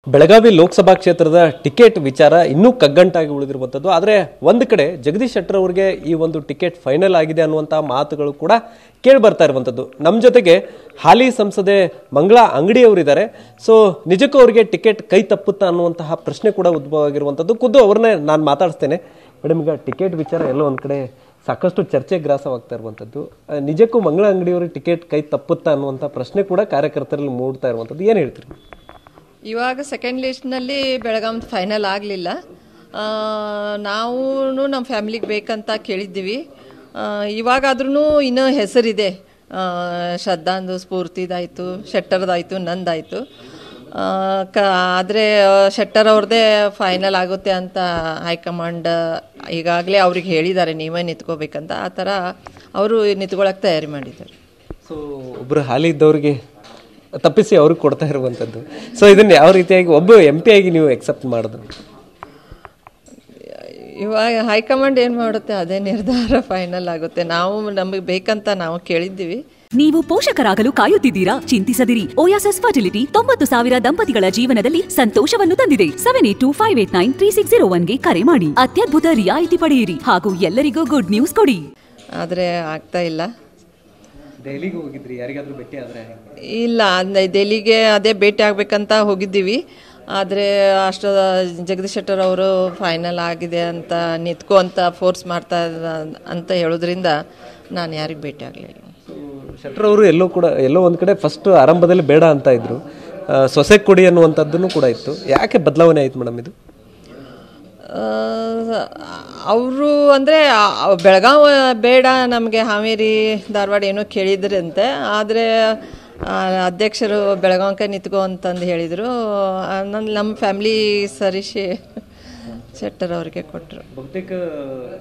ಬೆಳಗಾವಿ ಲೋಕಸಭಾ ಕ್ಷೇತ್ರದ ಟಿಕೆಟ್ ವಿಚಾರ ಇನ್ನೂ ಕಗ್ಗಂಟಾಗಿ ಉಳಿದಿರುವಂತದ್ದು. ಆದರೆ ಒಂದು ಕಡೆ ಜಗದೀಶ್ ಶೆಟ್ಟರ್ ಅವರಿಗೆ ಈ ಒಂದು ಟಿಕೆಟ್ ಫೈನಲ್ ಆಗಿದೆ ಅನ್ನುವಂತ ಮಾತುಗಳು ಕೂಡ ಕೇಳಿ ಬರ್ತಾ ಇರುವಂತದ್ದು. ನಮ್ಮ ಜೊತೆಗೆ ಹಾಲಿ ಸಂಸದೆ ಮಂಗಳಾ ಅಂಗಡಿ ಅವರಿದ್ದಾರೆ. ಸೊ ನಿಜಕ್ಕೂ ಅವರಿಗೆ ಟಿಕೆಟ್ ಕೈ ತಪ್ಪುತ್ತಾ ಅನ್ನುವಂತಹ ಪ್ರಶ್ನೆ ಕೂಡ ಉದ್ಭವ ಆಗಿರುವಂತದ್ದು. ಖುದ್ದು ಅವ್ರನ್ನೇ ನಾನು ಮಾತಾಡಿಸ್ತೇನೆ. ಮೇಡಮ್, ಈಗ ಟಿಕೆಟ್ ವಿಚಾರ ಎಲ್ಲೋ ಒಂದ್ ಕಡೆ ಸಾಕಷ್ಟು ಚರ್ಚೆ ಗ್ರಾಸವಾಗ್ತಾ ಇರುವಂತದ್ದು. ನಿಜಕ್ಕೂ ಮಂಗಳಾ ಅಂಗಡಿ ಅವರಿಗೆ ಟಿಕೆಟ್ ಕೈ ತಪ್ಪುತ್ತಾ ಅನ್ನುವಂಥ ಪ್ರಶ್ನೆ ಕೂಡ ಕಾರ್ಯಕರ್ತರಲ್ಲಿ ಮೂಡ್ತಾ ಇರುವಂತದ್ದು. ಏನು ಹೇಳ್ತೀರಿ? ಇವಾಗ ಸೆಕೆಂಡ್ ಲಿಸ್ಟ್ನಲ್ಲಿ ಬೆಳಗಾಂ ಫೈನಲ್ ಆಗಲಿಲ್ಲ. ನಾವು ನಮ್ಮ ಫ್ಯಾಮಿಲಿಗೆ ಬೇಕಂತ ಕೇಳಿದ್ದೀವಿ. ಇವಾಗಾದ್ರೂ ಇನ್ನೂ ಹೆಸರಿದೆ. ಶ್ರದ್ಧಾಂದು, ಸ್ಫೂರ್ತಿದಾಯಿತು, ಶೆಟ್ಟರ್ದಾಯಿತು, ನಂದಾಯಿತು. ಆದರೆ ಶೆಟ್ಟರ್ ಅವ್ರದ್ದೇ ಫೈನಲ್ ಆಗುತ್ತೆ ಅಂತ ಹೈಕಮಾಂಡ್ ಈಗಾಗಲೇ ಅವ್ರಿಗೆ ಹೇಳಿದ್ದಾರೆ, ನೀವೇ ನಿಂತ್ಕೋಬೇಕಂತ. ಆ ಥರ ಅವರು ನಿಂತ್ಕೊಳ್ಳೋಕೆ ತಯಾರಿ ಮಾಡಿದ್ದಾರೆ. ಸೊ ಒಬ್ಬರು ಹಾಲಿ ಇದ್ದವ್ರಿಗೆ ತಪ್ಪಿಸಿ ಅವ್ರಿಗೆ ಕೊಡ್ತಾ ಇರುವಂಥದ್ದು. ಸೊ ಇದನ್ನ ಯಾವ ರೀತಿಯಾಗಿ ಒಬ್ಬ MP ಆಗಿ ನೀವು ಎಕ್ಸೆಪ್ಟ್ ಮಾಡಿದ್ರು? ಇವಾಗ ಹೈಕಮಾಂಡ್ ಏನು ಮಾಡುತ್ತೆ ಅದೇ ನಿರ್ಧಾರ ಫೈನಲ್ ಆಗುತ್ತೆ. ನಾವು ನಮಗೆ ಬೇಕಂತ ನಾವು ಕೇಳಿದ್ದೀವಿ. ನೀವು ಪೋಷಕರಾಗಲು ಕಾಯುತ್ತಿದ್ದೀರಾ? ಚಿಂತಿಸದಿರಿ. ಓಯಾಸಿಸ್ ಫರ್ಟಿಲಿಟಿ 90,000 ದಂಪತಿಗಳ ಜೀವನದಲ್ಲಿ ಸಂತೋಷವನ್ನು ತಂದಿದೆ. 7825893601ಗೆ ಕರೆ ಮಾಡಿ. ಅತ್ಯದ್ಭುತ ರಿಯಾಯಿತಿ ಪಡೆಯಿರಿ ಹಾಗೂ ಎಲ್ಲರಿಗೂ ಗುಡ್ ನ್ಯೂಸ್ ಕೊಡಿ. ಆದರೆ ಆಗ್ತಾ ಇಲ್ಲ. ದೆಹಲಿಗೆ ಹೋಗಿದ್ರಿ, ಯಾರಿಗಾದ್ರೂ ಭೇಟಿ ಆದ್ರೆ? ಇಲ್ಲ, ದೆಹಲಿಗೆ ಅದೇ ಭೇಟಿ ಆಗ್ಬೇಕಂತ ಹೋಗಿದ್ದೀವಿ. ಆದರೆ ಅಷ್ಟು ಜಗದೀಶ್ ಶೆಟ್ಟರ್ ಅವರು ಫೈನಲ್ ಆಗಿದೆ ಅಂತ ನಿಂತ್ಕೋ ಅಂತ ಫೋರ್ಸ್ ಮಾಡ್ತಾ ಅಂತ ಹೇಳೋದ್ರಿಂದ ನಾನು ಯಾರಿಗೆ ಭೇಟಿ ಆಗಲಿಲ್ಲ. ಶೆಟ್ಟರ್ ಅವರು ಎಲ್ಲೋ ಒಂದು ಕಡೆ ಫಸ್ಟ್ ಆರಂಭದಲ್ಲಿ ಬೇಡ ಅಂತ ಇದ್ರು, ಸೊಸೆ ಕೊಡಿ ಅನ್ನುವಂಥದ್ದನ್ನು ಕೂಡ ಇತ್ತು. ಯಾಕೆ ಬದಲಾವಣೆ ಆಯ್ತು ಮೇಡಮ್ ಇದು? ಅವರು ಅಂದರೆ ಬೆಳಗಾವಿ ಬೇಡ, ನಮಗೆ ಹಾವೇರಿ ಧಾರವಾಡ ಏನೋ ಕೇಳಿದ್ರಂತೆ. ಆದರೆ ಅಧ್ಯಕ್ಷರು ಬೆಳಗಾವಿಗೆ ನಿಂತ್ಕೋ ಅಂತಂದು ಹೇಳಿದರು. ನಮ್ಮ ಫ್ಯಾಮಿಲಿ ಸರಿಸಿ ಶೆಟ್ಟರ್ ಅವ್ರಿಗೆ ಕೊಟ್ಟರು. ಬಹುತೇಕ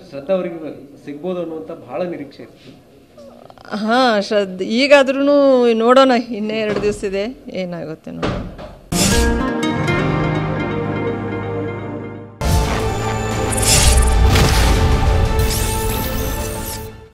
ಶ್ರದ್ಧಾ ಅವರಿಗೆ ಸಿಗ್ಬೋದು ಅನ್ನುವಂಥ ಬಹಳ ನಿರೀಕ್ಷೆ ಇತ್ತು. ಹಾಂ, ಈಗಾದ್ರೂ ನೋಡೋಣ, ಇನ್ನೇ 2 ದಿವಸ ಇದೆ, ಏನಾಗುತ್ತೆ ನೋಡೋಣ.